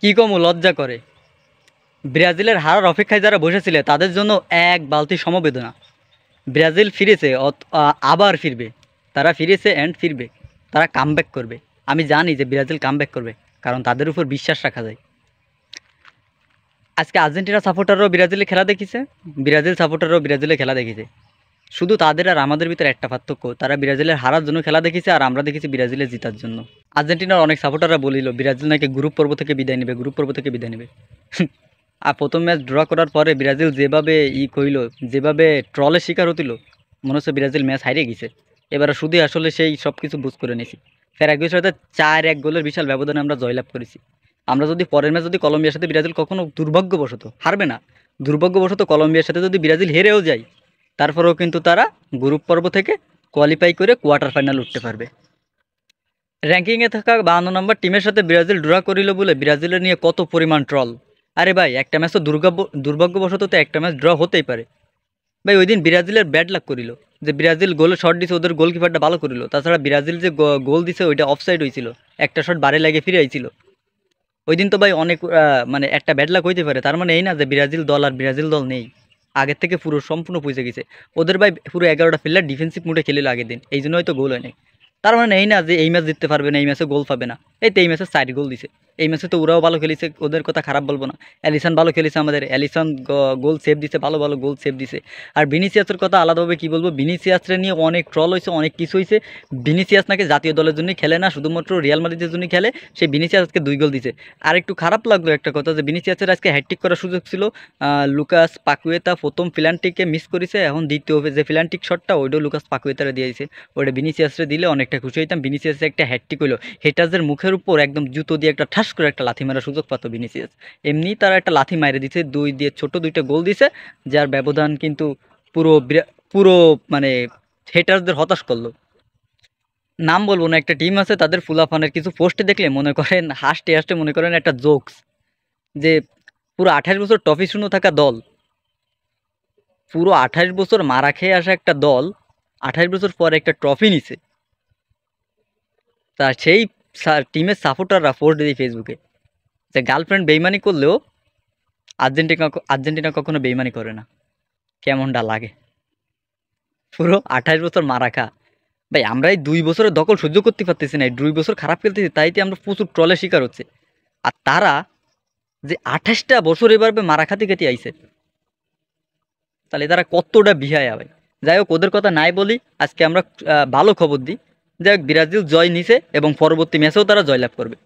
কি কম লজ্জা করে। ব্রাজিলের হারার অপেক্ষায় যারা বসেছিল তাদের জন্য এক বালতি সমবেদনা। ব্রাজিল ফিরেছে, আবার ফিরবে। তারা ফিরেছে অ্যান্ড ফিরবে। তারা কামব্যাক করবে। আমি জানি যে ব্রাজিল কামব্যাক করবে, কারণ তাদের উপর বিশ্বাস রাখা যায়। আজকে আর্জেন্টিনা সাপোর্টাররাও ব্রাজিলে খেলা দেখিছে, ব্রাজিল সাপোর্টাররাও ব্রাজিলে খেলা দেখেছে। শুধু তাদের আর আমাদের ভিতরে একটা পার্থক্য, তারা ব্রাজিলের হারার জন্য খেলা দেখেছে আর আমরা দেখেছি ব্রাজিলের জেতার জন্য। আর্জেন্টিনার অনেক সাপোর্টাররা বলিল ব্রাজিল নাকি গ্রুপ পর্ব থেকে বিদায় নেবে, গ্রুপ পর্ব থেকে বিদায় নেবে। আর প্রথম ম্যাচ ড্র করার পরে ব্রাজিল যেভাবে কইল, যেভাবে ট্রলের শিকার হতিল, মনে হচ্ছে ব্রাজিল ম্যাচ হারিয়ে গেছে। এবারে শুধু আসলে সেই সব কিছু বুঝ করে নিয়েছি। প্যারাগুয়ের সাথে 4-1 গোলের বিশাল ব্যবধানে আমরা জয়লাভ করেছি। আমরা যদি পরের ম্যাচ যদি কলম্বিয়ার সাথে ব্রাজিল কখনো দুর্ভাগ্যবশত হারবে না, দুর্ভাগ্যবশত কলম্বিয়ার সাথে যদি ব্রাজিল হেরেও যায়, তারপরেও কিন্তু তারা গ্রুপ পর্ব থেকে কোয়ালিফাই করে কোয়ার্টার ফাইনাল উঠতে পারবে। র্যাঙ্কিংয়ে থাকা 52 নম্বর টিমের সাথে ব্রাজিল ড্র করিল বলে ব্রাজিলের নিয়ে কত পরিমাণ ট্রল। আরে ভাই, একটা ম্যাচ তো দুর্ভাগ্যবশত তো একটা ম্যাচ ড্র হতেই পারে। ভাই ওই দিন ব্রাজিলের ব্যাড লাক করিল, যে ব্রাজিল গোলে শট দিছে, ওদের গোলকিপারটা ভালো করিল। তাছাড়া ব্রাজিল যে গোল দিছে ওইটা অফসাইড হয়েছিল, একটা শট বারে লাগে ফিরে আইছিল। ওই দিন তো ভাই অনেক মানে একটা ব্যাড লাক হইতে পারে। তার মানে এই না যে ব্রাজিল দল আর ব্রাজিল দল নেই, আগের থেকে পুরো সম্পূর্ণ পৌঁছে গেছে। ওদের ভাই পুরো 11টা প্লেয়ার ডিফেন্সিভ মুডে খেলিল আগের দিন, এই জন্য হয়তো গোল হয় নাই। তার মানে এই না যে এই ম্যাচ জিততে পারবে না, এই ম্যাচে গোল পাবে না। এই তো এই ম্যাচে 4 গোল দিছে। এই ম্যাচে তো ওরাও ভালো খেলেছে, ওদের কথা খারাপ বলবো না। অ্যালিসন ভালো খেলেছে, আমাদের অ্যালিসন গোল সেভ দিছে, ভালো ভালো গোল সেভ দিছে। আর ভিনিসিয়াসের কথা আলাদাভাবে কি বলবো, ভিনিসিয়াসের নিয়ে অনেক ট্রল হয়েছে, অনেক কিছু হয়েছে। ভিনিসিয়াস নাকি জাতীয় দলের জন্যই খেলে না, শুধুমাত্র রিয়াল মাদ্রিদের জন্যই খেলে। সেই ভিনিসিয়াস আজকে 2 গোল দিছে। আর একটু খারাপ লাগলো একটা কথা, যে ভিনিসিয়াসের আজকে হ্যাটট্রিক করার সুযোগ ছিল। লুকাস পাকুয়েতা প্রথম ফিলান্টিককে মিস করেছে, এখন দ্বিতীয় যে ফিলান্টিক শটটা ওইটাও লুকাস পাকুয়েতারে দিয়েছে। ওইটা ভিনিসিয়াসরে দিলে অনেকটা খুশি হইতাম। ভিনিসিয়াসের একটা হ্যাটট্রিক হইলো, হেটাজের মুখের উপর একদম জুতো দিয়ে একটা ঠাস করে একটা লাথি মারার সুযোগ পাতো ভিনিসিয়াস। এমনি তারা একটা লাথি মারে দিছে, দুই দিয়ে ছোট 2টা গোল দিছে, যার ব্যবধান কিন্তু পুরো পুরো মানে হেটারদের হতাশ করলো। নাম বলবো না, একটা টিম আছে তাদের ফুলাফানের কিছু পোস্ট দেখলে মনে করেন হাসতে হাসতে মনে করেন একটা জোকস, যে পুরো 28 বছর ট্রফি শূন্য থাকা দল, পুরো 28 বছর মারা খেয়ে আসা একটা দল 28 বছর পরে একটা ট্রফি নিছে। তা সেই টিমের সাপোর্টাররা পোস্ট দিই ফেসবুকে যে গার্লফ্রেন্ড বেইমানি করলেও আর্জেন্টিনা কখনো বেইমানি করে না। কেমনটা লাগে? পুরো 28 বছর মারা খা। ভাই আমরা এই 2 বছরের দখল সহ্য করতে পারতেছি না, এই 2 বছর খারাপ খেলতেছি, তাইতে আমরা প্রচুর ট্রলের শিকার হচ্ছে। আর তারা যে 28টা বছর এভাবে মারা খাতে খেতে আইছে, তাহলে তারা কতটা বিহায়া ভাই। যাই হোক, ওদের কথা নাই বলি, আজকে আমরা ভালো খবর দিই। যাই হোক, ব্রাজিল জয় নিছে এবং পরবর্তী ম্যাচেও তারা জয়লাভ করবে।